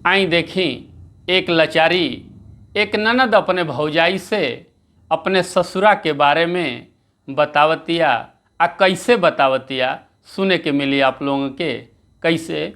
आई देखी एक लाचारी एक ननद अपने भौजाई से अपने ससुरा के बारे में बतावतिया। कैसे बतावतिया सुने के मिली आप लोगों के। कैसे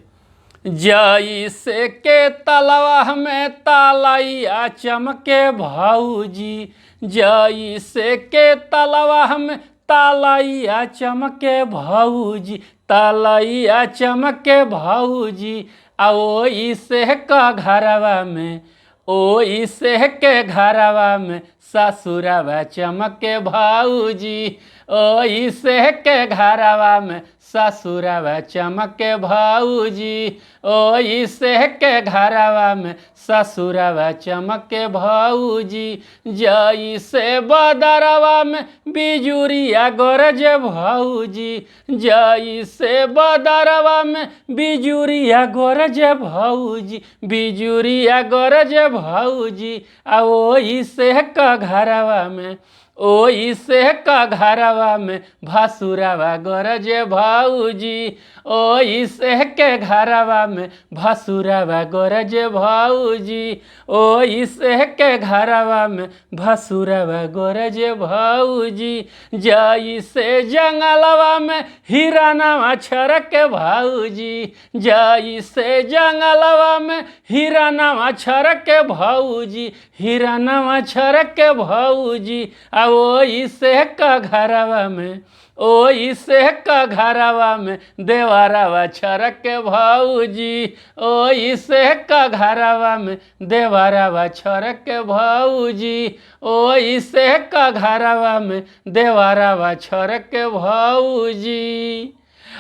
जैसे के तलवा में तालैया चमके भौजी, जैसे के तलवा में तालैया चमके भौजी, तालैया चमके भौजी। ओ से का घरवा में, ओ से के घरवा में ससुरवा चमके भौजी, ओ से के घरवा में ससुरवा चमके भौजी, ओ से के घरवा में ससुरवा चमके भौजी। जैसे बदरवा में बिजुरिया गरज भौजी, जैसे बदरवा में बिजुरिया गरज भौजी, बिजुरिया गरज भौजी। ओ से का घरवा में, ओ से का घरवा में भसुरवा गरज भौजी, ओ से के घरवा में भसुरवा गरज भौजी, ओ से के घरवा में भसुरवा गरज भौजी। जैसे जंगलवा में हिरनवा छरक भौजी, जैसे जंगलवा में हिरनवा छरक भौजी, हिरनवा छरक भौजी। ओ से का घरवा में, ओ से का घरवा में देवरवा छरक भौजी, ओ से का घरवा में देवरवा छरक भौजी, ओ से का घरवा में देवरवा छरक भौजी।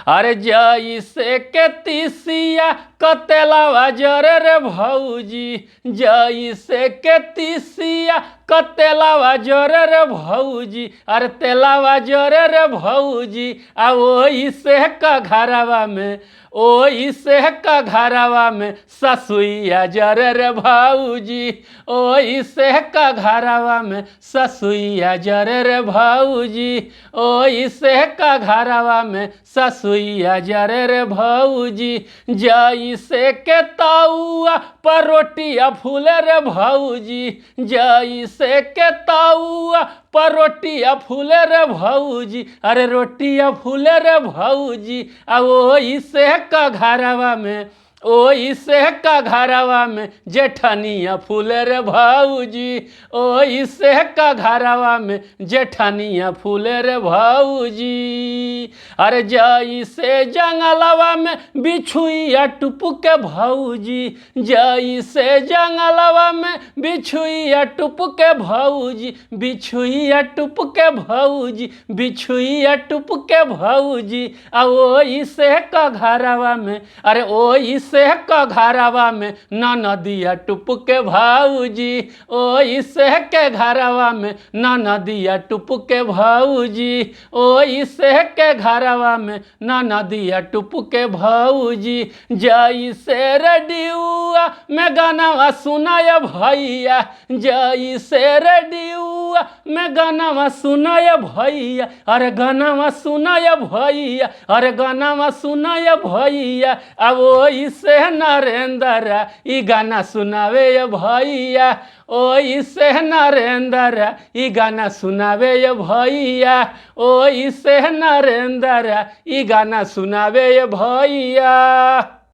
अरे जैसे के तीसिया कतेलावा जरे रे भौजी, जैसे के तीसिया कतेलावा जरे रे भौजी, अरे तेलावा जरे रे भौजी। ओ से का घरवा में, ओ से का घरवा में ससुइया जरे रे भौजी, ओ से का घरवा में ससुइया जरे रे भौजी, ओ से का घरवा में ससुइया जरे रे भौजी। जैसे के तौआ पर रोटिया फूले रे भौजी, जैसे के तौआ पर रोटिया फूले रे भौजी, अरे रोटिया फूले रे भौजी। ओ से का घरवा में, ओ से का घरवा में जेठनिया फूले रे भौजी, ओ से का घरवा में जेठनिया फूले रे भौजी। अरे जैसे जंगलवा में बिछुइया टुपके भौजी, जैसे जंगलवा में बिछुइया टुपके भौजी, बिछुइया टुपके भौजी, बिछुइया टुपके भौजी। ओ से का घरवा में, अरे ओ से का घरवा में ननदिया टुपके भौजी, ओ से के घरवा में ननदिया टुपके भौजी, ओ से के घरवा में ननदिया टुपके भौजी। जैसे रेडियुआ में गाना सुनाय भैया, जैसे रेडियुआ में गाना सुनाय भैया, अरे गाना सुनाय भैया, अरे गाना सुनाय भैया। अब ओ से नरेंद्र ई गाना सुनावे भैया, ओ से नरेंद्र ई गाना सुनावे भैया, ओ से नरेंद्र ई गाना सुनावे भैया।